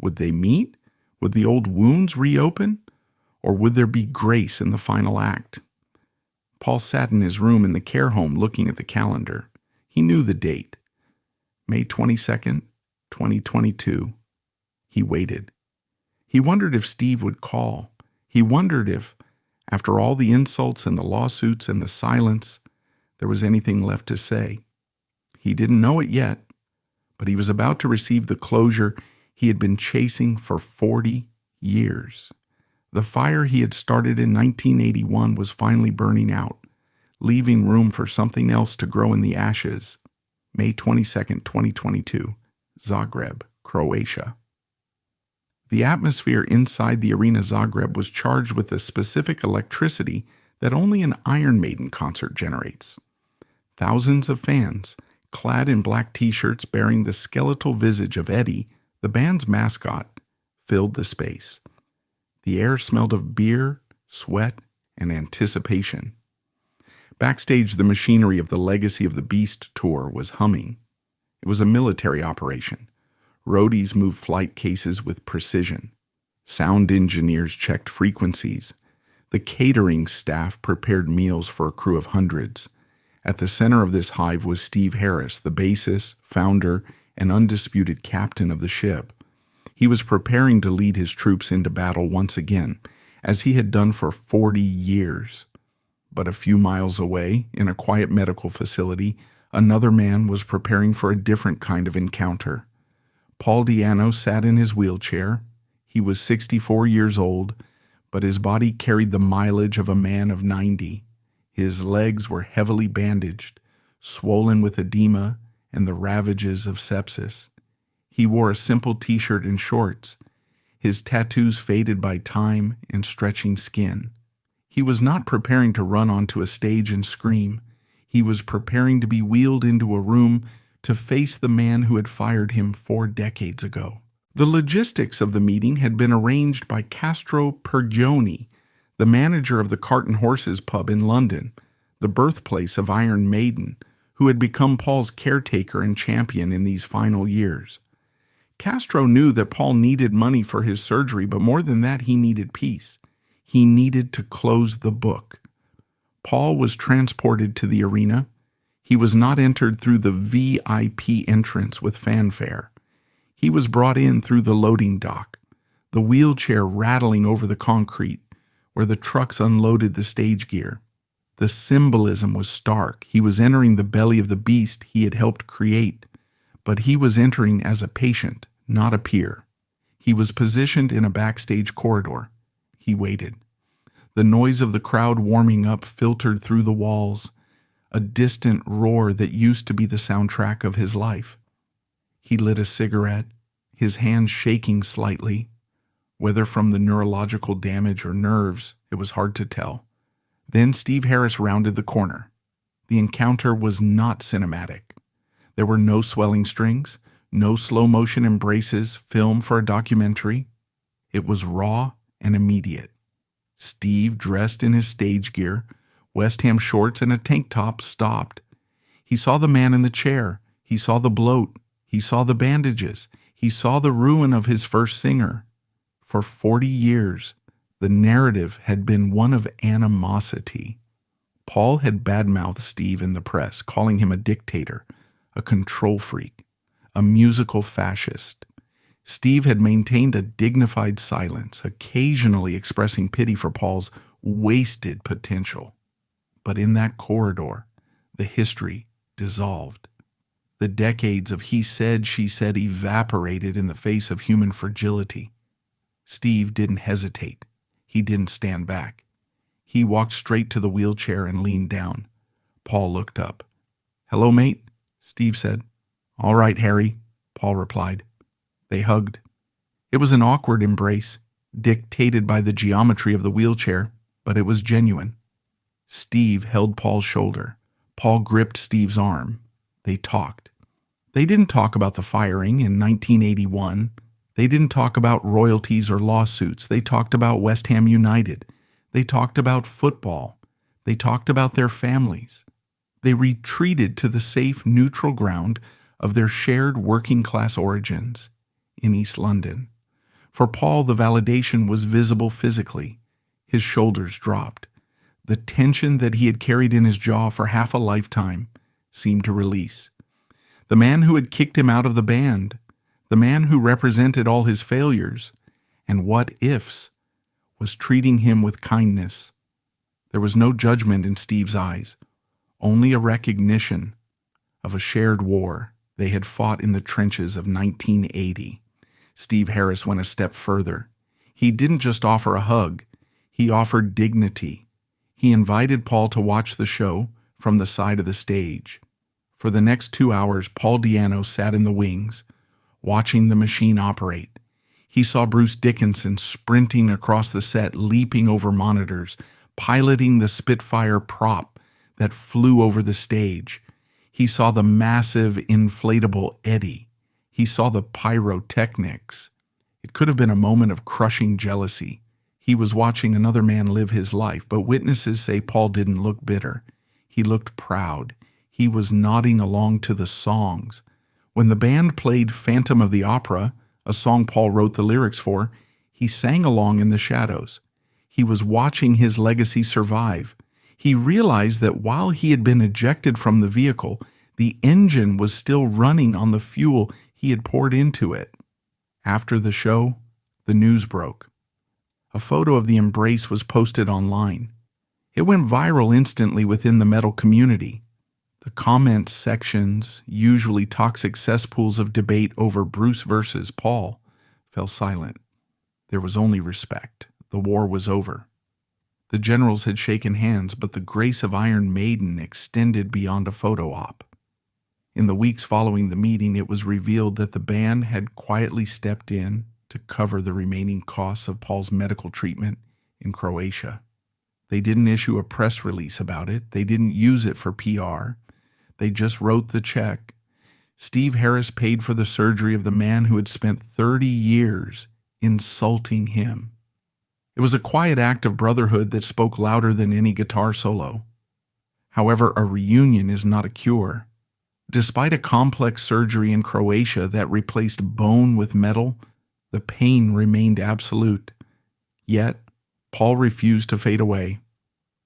Would they meet? Would the old wounds reopen? Or would there be grace in the final act? Paul sat in his room in the care home looking at the calendar. He knew the date. May 22nd, 2022. He waited. He wondered if Steve would call. He wondered if, after all the insults and the lawsuits and the silence, there was anything left to say. He didn't know it yet, but he was about to receive the closure he had been chasing for 40 years. The fire he had started in 1981 was finally burning out, leaving room for something else to grow in the ashes. May 22nd, 2022, Zagreb, Croatia. The atmosphere inside the arena Zagreb was charged with a specific electricity that only an Iron Maiden concert generates. Thousands of fans, clad in black t-shirts bearing the skeletal visage of Eddie, the band's mascot, filled the space. The air smelled of beer, sweat, and anticipation. Backstage, the machinery of the Legacy of the Beast tour was humming. It was a military operation. Roadies moved flight cases with precision. Sound engineers checked frequencies. The catering staff prepared meals for a crew of hundreds. At the center of this hive was Steve Harris, the bassist, founder, and undisputed captain of the ship. He was preparing to lead his troops into battle once again, as he had done for 40 years. But a few miles away, in a quiet medical facility, another man was preparing for a different kind of encounter. Paul Di'Anno sat in his wheelchair. He was 64 years old, but his body carried the mileage of a man of 90. His legs were heavily bandaged, swollen with edema and the ravages of sepsis. He wore a simple t-shirt and shorts, his tattoos faded by time and stretching skin. He was not preparing to run onto a stage and scream. He was preparing to be wheeled into a room to face the man who had fired him 4 decades ago. The logistics of the meeting had been arranged by Castro Pergioni, the manager of the Cart and Horses pub in London, the birthplace of Iron Maiden, who had become Paul's caretaker and champion in these final years. Castro knew that Paul needed money for his surgery, but more than that, he needed peace. He needed to close the book. Paul was transported to the arena. He was not entered through the VIP entrance with fanfare. He was brought in through the loading dock, the wheelchair rattling over the concrete where the trucks unloaded the stage gear. The symbolism was stark. He was entering the belly of the beast he had helped create, but he was entering as a patient, not a peer. He was positioned in a backstage corridor. He waited. The noise of the crowd warming up filtered through the walls, a distant roar that used to be the soundtrack of his life. He lit a cigarette, his hand shaking slightly. Whether from the neurological damage or nerves, it was hard to tell. Then Steve Harris rounded the corner. The encounter was not cinematic. There were no swelling strings, no slow-motion embraces, film for a documentary. It was raw and immediate. Steve, dressed in his stage gear, West Ham shorts and a tank top, stopped. He saw the man in the chair. He saw the bloat. He saw the bandages. He saw the ruin of his first singer. For 40 years, the narrative had been one of animosity. Paul had badmouthed Steve in the press, calling him a dictator, a control freak, a musical fascist. Steve had maintained a dignified silence, occasionally expressing pity for Paul's wasted potential. But in that corridor, the history dissolved. The decades of he said, she said evaporated in the face of human fragility. Steve didn't hesitate. He didn't stand back. He walked straight to the wheelchair and leaned down. Paul looked up. "Hello, mate," Steve said. "All right, Harry," Paul replied. They hugged. It was an awkward embrace, dictated by the geometry of the wheelchair, but it was genuine. Steve held Paul's shoulder. Paul gripped Steve's arm. They talked. They didn't talk about the firing in 1981. They didn't talk about royalties or lawsuits. They talked about West Ham United. They talked about football. They talked about their families. They retreated to the safe, neutral ground of their shared working-class origins in East London. For Paul, the validation was visible physically. His shoulders dropped. The tension that he had carried in his jaw for half a lifetime seemed to release. The man who had kicked him out of the band, the man who represented all his failures and what-ifs, was treating him with kindness. There was no judgment in Steve's eyes, only a recognition of a shared war they had fought in the trenches of 1980. Steve Harris went a step further. He didn't just offer a hug, he offered dignity. He invited Paul to watch the show from the side of the stage. For the next 2 hours, Paul Di'Anno sat in the wings, watching the machine operate. He saw Bruce Dickinson sprinting across the set, leaping over monitors, piloting the Spitfire prop that flew over the stage. He saw the massive inflatable Eddie. He saw the pyrotechnics. It could have been a moment of crushing jealousy. He was watching another man live his life, but witnesses say Paul didn't look bitter. He looked proud. He was nodding along to the songs. When the band played Phantom of the Opera, a song Paul wrote the lyrics for, he sang along in the shadows. He was watching his legacy survive. He realized that while he had been ejected from the vehicle, the engine was still running on the fuel he had poured into it. After the show, the news broke. A photo of the embrace was posted online. It went viral instantly within the metal community. The comment sections, usually toxic cesspools of debate over Bruce versus Paul, fell silent. There was only respect. The war was over. The generals had shaken hands, but the grace of Iron Maiden extended beyond a photo op. In the weeks following the meeting, it was revealed that the band had quietly stepped in to cover the remaining costs of Paul's medical treatment in Croatia. They didn't issue a press release about it. They didn't use it for PR. They just wrote the check. Steve Harris paid for the surgery of the man who had spent 30 years insulting him. It was a quiet act of brotherhood that spoke louder than any guitar solo. However, a reunion is not a cure. Despite a complex surgery in Croatia that replaced bone with metal, the pain remained absolute. Yet, Paul refused to fade away.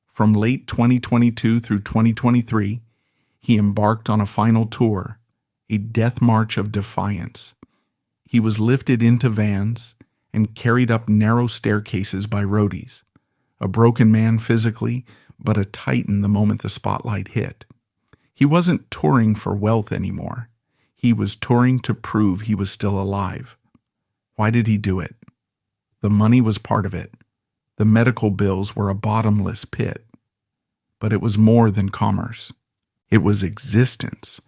From late 2022 through 2023, he embarked on a final tour, a death march of defiance. He was lifted into vans and carried up narrow staircases by roadies, a broken man physically, but a titan the moment the spotlight hit. He wasn't touring for wealth anymore. He was touring to prove he was still alive. Why did he do it? The money was part of it. The medical bills were a bottomless pit. But it was more than commerce. It was existence.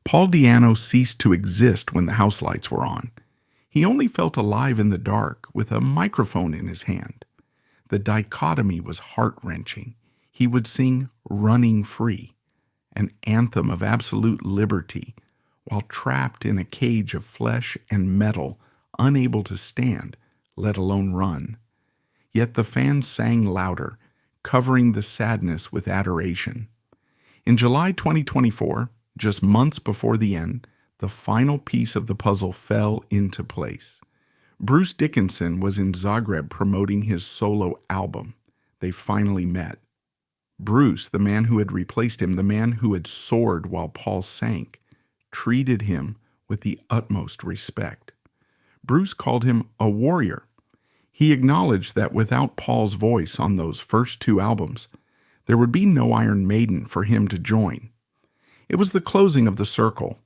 Paul Di'Anno ceased to exist when the house lights were on. He only felt alive in the dark with a microphone in his hand. The dichotomy was heart-wrenching. He would sing "Running Free," an anthem of absolute liberty, while trapped in a cage of flesh and metal, unable to stand, let alone run. Yet the fans sang louder, covering the sadness with adoration. In July 2024, just months before the end, the final piece of the puzzle fell into place. Bruce Dickinson was in Zagreb promoting his solo album. They finally met. Bruce, the man who had replaced him, the man who had soared while Paul sank, treated him with the utmost respect. Bruce called him a warrior. He acknowledged that without Paul's voice on those first 2 albums, there would be no Iron Maiden for him to join. It was the closing of the circle.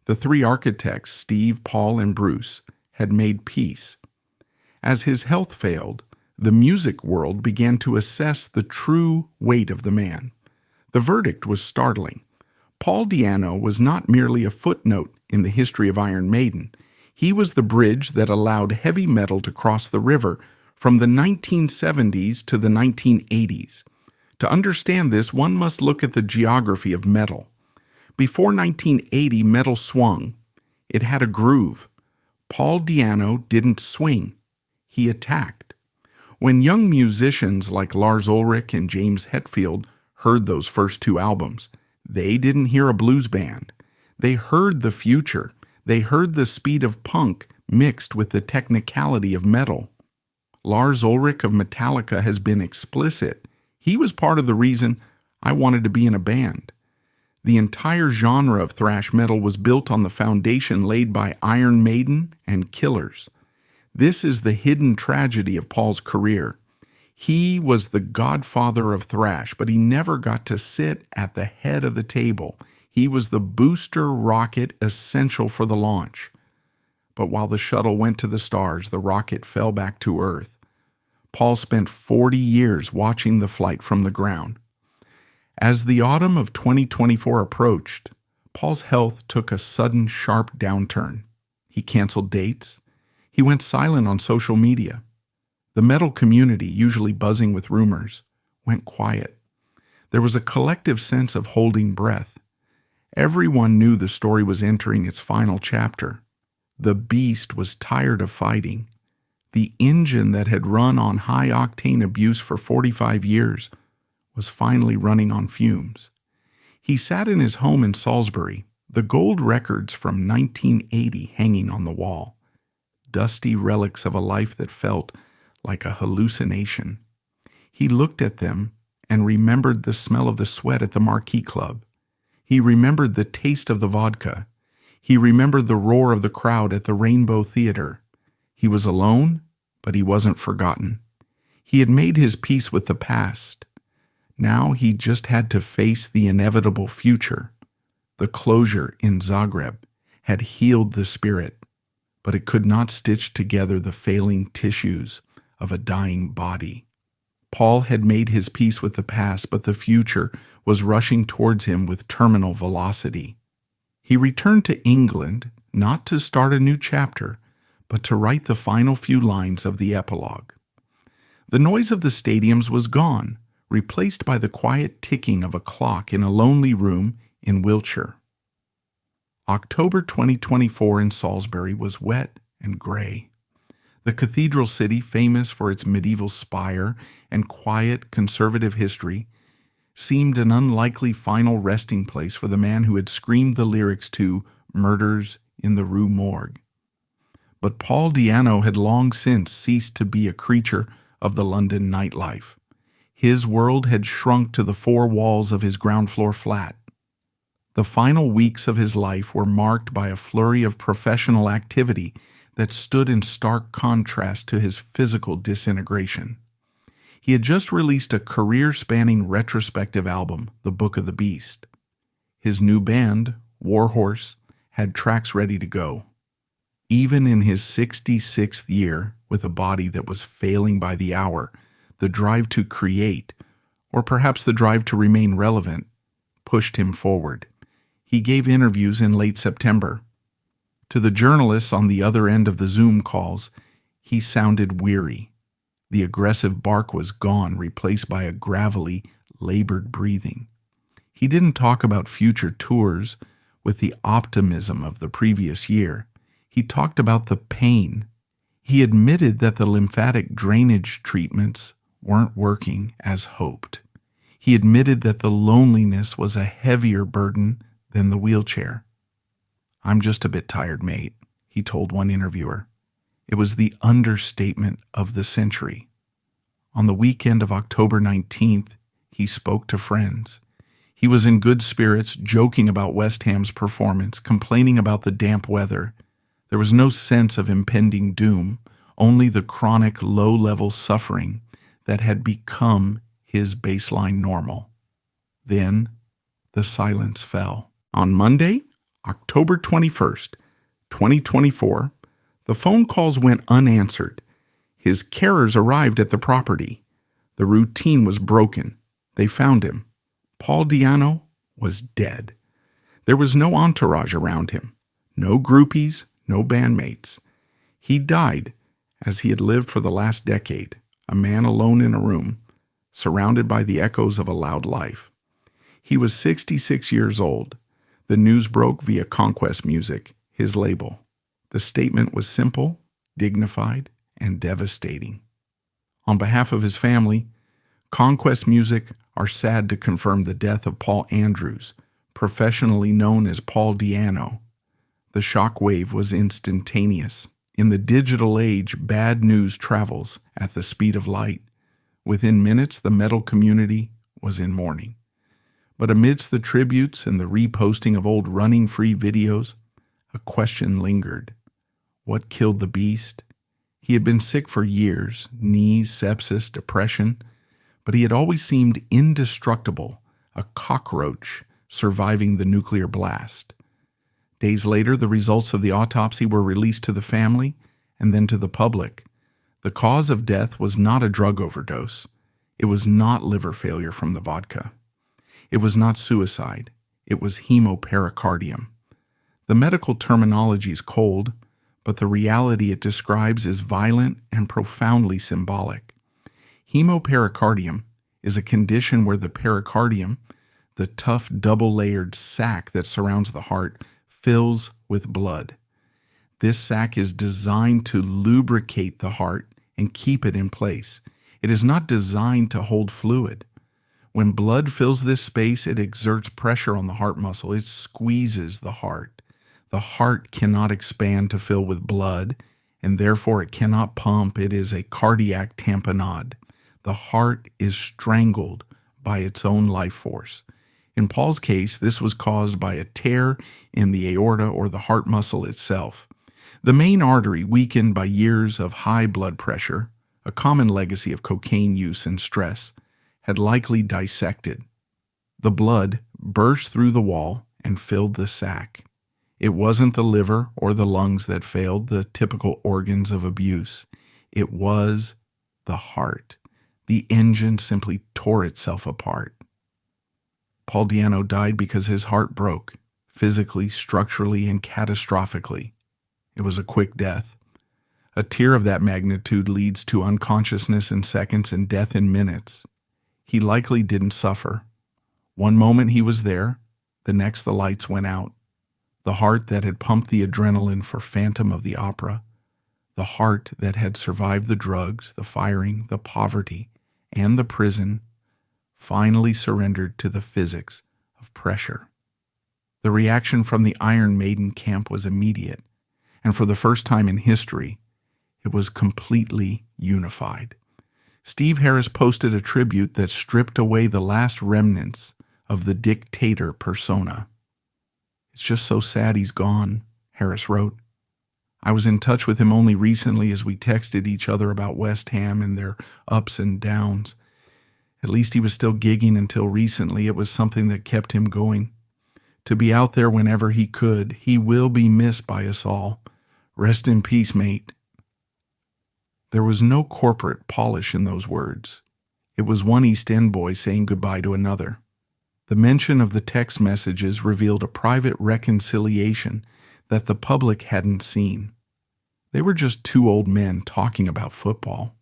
The 3 architects, Steve, Paul, and Bruce, had made peace. As his health failed, the music world began to assess the true weight of the man. The verdict was startling. Paul Di'Anno was not merely a footnote in the history of Iron Maiden. He was the bridge that allowed heavy metal to cross the river from the 1970s to the 1980s. To understand this, one must look at the geography of metal. Before 1980, metal swung. It had a groove. Paul Di'Anno didn't swing. He attacked. When young musicians like Lars Ulrich and James Hetfield heard those first 2 albums, they didn't hear a blues band. They heard the future. They heard the speed of punk mixed with the technicality of metal. Lars Ulrich of Metallica has been explicit. He was part of the reason I wanted to be in a band. The entire genre of thrash metal was built on the foundation laid by Iron Maiden and Killers. This is the hidden tragedy of Paul's career. He was the godfather of thrash, but he never got to sit at the head of the table. He was the booster rocket essential for the launch. But while the shuttle went to the stars, the rocket fell back to Earth. Paul spent 40 years watching the flight from the ground. As the autumn of 2024 approached, Paul's health took a sudden, sharp downturn. He canceled dates. He went silent on social media. The metal community, usually buzzing with rumors, went quiet. There was a collective sense of holding breath. Everyone knew the story was entering its final chapter. The beast was tired of fighting. The engine that had run on high-octane abuse for 45 years was finally running on fumes. He sat in his home in Salisbury, the gold records from 1980 hanging on the wall, dusty relics of a life that felt like a hallucination. He looked at them and remembered the smell of the sweat at the Marquee Club. He remembered the taste of the vodka. He remembered the roar of the crowd at the Rainbow Theater. He was alone, but he wasn't forgotten. He had made his peace with the past. Now he just had to face the inevitable future. The closure in Zagreb had healed the spirit, but it could not stitch together the failing tissues of a dying body. Paul had made his peace with the past, but the future was rushing towards him with terminal velocity. He returned to England, not to start a new chapter, but to write the final few lines of the epilogue. The noise of the stadiums was gone, replaced by the quiet ticking of a clock in a lonely room in Wiltshire. October 2024 in Salisbury was wet and gray. The cathedral city, famous for its medieval spire and quiet conservative history, seemed an unlikely final resting place for the man who had screamed the lyrics to Murders in the Rue Morgue. But Paul Di'Anno had long since ceased to be a creature of the London nightlife. His world had shrunk to the four walls of his ground floor flat. The final weeks of his life were marked by a flurry of professional activity that stood in stark contrast to his physical disintegration. He had just released a career-spanning retrospective album, The Book of the Beast. His new band, Warhorse, had tracks ready to go. Even in his 66th year, with a body that was failing by the hour, the drive to create, or perhaps the drive to remain relevant, pushed him forward. He gave interviews in late September. To the journalists on the other end of the Zoom calls, he sounded weary. The aggressive bark was gone, replaced by a gravelly, labored breathing. He didn't talk about future tours with the optimism of the previous year. He talked about the pain. He admitted that the lymphatic drainage treatments weren't working as hoped. He admitted that the loneliness was a heavier burden than the wheelchair. "I'm just a bit tired, mate," he told one interviewer. It was the understatement of the century. On the weekend of October 19th, he spoke to friends. He was in good spirits, joking about West Ham's performance, complaining about the damp weather. There was no sense of impending doom, only the chronic low-level suffering that had become his baseline normal. Then the silence fell. On Monday, October 21st, 2024, the phone calls went unanswered. His carers arrived at the property. The routine was broken. They found him. Paul Di'Anno was dead. There was no entourage around him, no groupies, no bandmates. He died as he had lived for the last decade, a man alone in a room, surrounded by the echoes of a loud life. He was 66 years old. The news broke via Conquest Music, his label. The statement was simple, dignified, and devastating. On behalf of his family, Conquest Music are sad to confirm the death of Paul Andrews, professionally known as Paul Anno. The shock wave was instantaneous. In the digital age, bad news travels at the speed of light. Within minutes, the metal community was in mourning. But amidst the tributes and the reposting of old running-free videos, a question lingered. What killed the beast? He had been sick for years, knees, sepsis, depression, but he had always seemed indestructible, a cockroach surviving the nuclear blast. Days later, the results of the autopsy were released to the family and then to the public. The cause of death was not a drug overdose. It was not liver failure from the vodka. It was not suicide. It was hemopericardium. The medical terminology is cold, but the reality it describes is violent and profoundly symbolic. Hemopericardium is a condition where the pericardium, the tough double-layered sac that surrounds the heart, fills with blood. This sac is designed to lubricate the heart and keep it in place. It is not designed to hold fluid. When blood fills this space, it exerts pressure on the heart muscle. It squeezes the heart. The heart cannot expand to fill with blood, and therefore it cannot pump. It is a cardiac tamponade. The heart is strangled by its own life force. In Paul's case, this was caused by a tear in the aorta or the heart muscle itself. The main artery, weakened by years of high blood pressure, a common legacy of cocaine use and stress, had likely dissected. The blood burst through the wall and filled the sac. It wasn't the liver or the lungs that failed, the typical organs of abuse. It was the heart. The engine simply tore itself apart. Paul Anno died because his heart broke, physically, structurally, and catastrophically. It was a quick death. A tear of that magnitude leads to unconsciousness in seconds and death in minutes. He likely didn't suffer. One moment he was there, the next the lights went out. The heart that had pumped the adrenaline for Phantom of the Opera, the heart that had survived the drugs, the firing, the poverty, and the prison, finally surrendered to the physics of pressure. The reaction from the Iron Maiden camp was immediate, and for the first time in history, it was completely unified. Steve Harris posted a tribute that stripped away the last remnants of the dictator persona. "It's just so sad he's gone," Harris wrote. "I was in touch with him only recently as we texted each other about West Ham and their ups and downs. At least he was still gigging until recently. It was something that kept him going. To be out there whenever he could. He will be missed by us all. Rest in peace, mate." There was no corporate polish in those words. It was one East End boy saying goodbye to another. The mention of the text messages revealed a private reconciliation that the public hadn't seen. They were just two old men talking about football.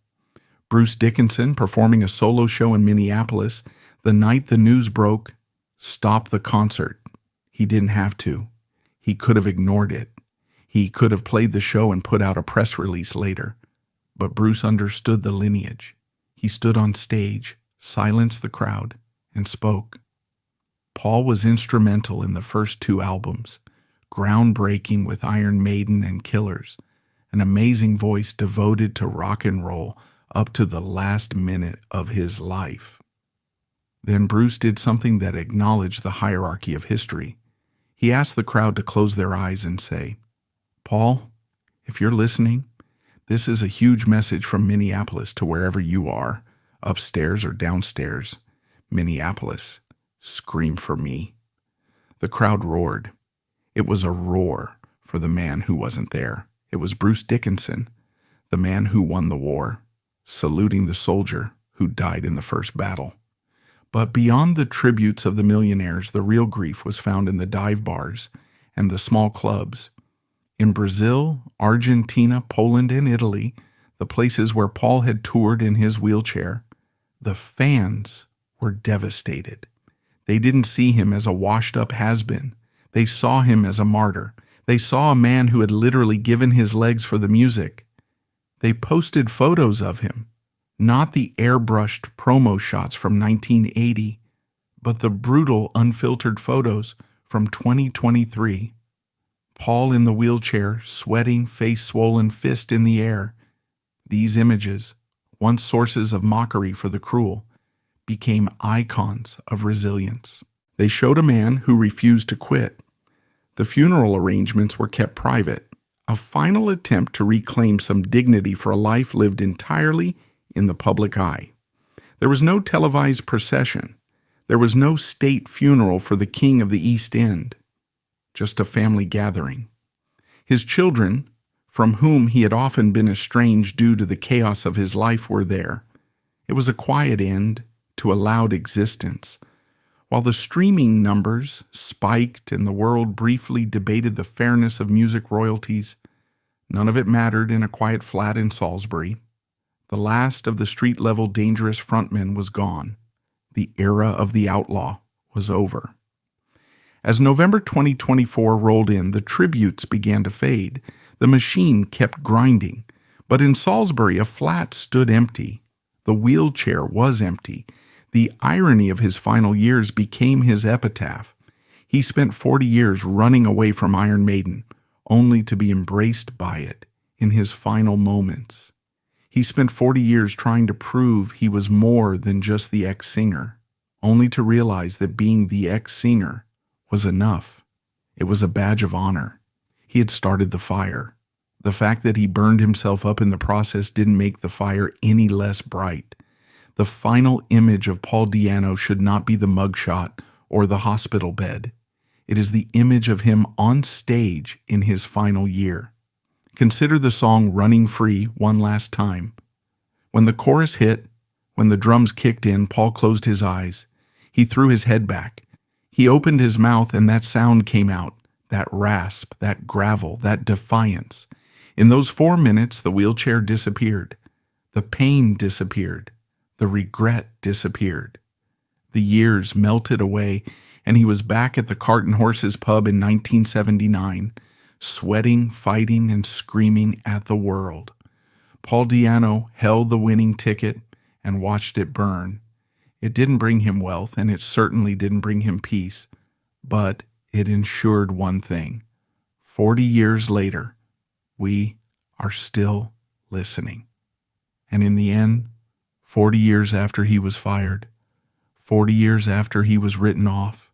Bruce Dickinson, performing a solo show in Minneapolis, the night the news broke, stopped the concert. He didn't have to. He could have ignored it. He could have played the show and put out a press release later. But Bruce understood the lineage. He stood on stage, silenced the crowd, and spoke. Paul was instrumental in the first two albums, groundbreaking with Iron Maiden and Killers, an amazing voice devoted to rock and roll up to the last minute of his life. Then Bruce did something that acknowledged the hierarchy of history. He asked the crowd to close their eyes and say, "Paul, if you're listening, this is a huge message from Minneapolis to wherever you are, upstairs or downstairs. Minneapolis, scream for me." The crowd roared. It was a roar for the man who wasn't there. It was Bruce Dickinson, the man who won the war, saluting the soldier who died in the first battle. But beyond the tributes of the millionaires, the real grief was found in the dive bars and the small clubs. In Brazil, Argentina, Poland, and Italy, the places where Paul had toured in his wheelchair, the fans were devastated. They didn't see him as a washed-up has-been. They saw him as a martyr. They saw a man who had literally given his legs for the music. They posted photos of him, not the airbrushed promo shots from 1980, but the brutal, unfiltered photos from 2023. Paul in the wheelchair, sweating, face swollen, fist in the air. These images, once sources of mockery for the cruel, became icons of resilience. They showed a man who refused to quit. The funeral arrangements were kept private, a final attempt to reclaim some dignity for a life lived entirely in the public eye. There was no televised procession. There was no state funeral for the king of the East End. Just a family gathering. His children, from whom he had often been estranged due to the chaos of his life, were there. It was a quiet end to a loud existence. While the streaming numbers spiked and the world briefly debated the fairness of music royalties, none of it mattered in a quiet flat in Salisbury. The last of the street-level dangerous frontmen was gone. The era of the outlaw was over. As November 2024 rolled in, the tributes began to fade. The machine kept grinding. But in Salisbury, a flat stood empty. The wheelchair was empty. The irony of his final years became his epitaph. He spent 40 years running away from Iron Maiden, only to be embraced by it in his final moments. He spent 40 years trying to prove he was more than just the ex-singer, only to realize that being the ex-singer was enough. It was a badge of honor. He had started the fire. The fact that he burned himself up in the process didn't make the fire any less bright. The final image of Paul Di'Anno should not be the mugshot or the hospital bed. It is the image of him on stage in his final year. Consider the song Running Free one last time. When the chorus hit, when the drums kicked in, Paul closed his eyes. He threw his head back. He opened his mouth and that sound came out, that rasp, that gravel, that defiance. In those 4 minutes, the wheelchair disappeared. The pain disappeared. The regret disappeared. The years melted away, and he was back at the Cart and Horses pub in 1979, sweating, fighting, and screaming at the world. Paul Di'Anno held the winning ticket and watched it burn. It didn't bring him wealth, and it certainly didn't bring him peace, but it ensured one thing. 40 years later, we are still listening. And in the end, 40 years after he was fired, 40 years after he was written off,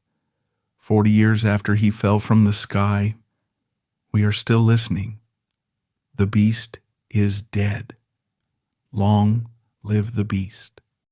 40 years after he fell from the sky, we are still listening. The beast is dead. Long live the beast.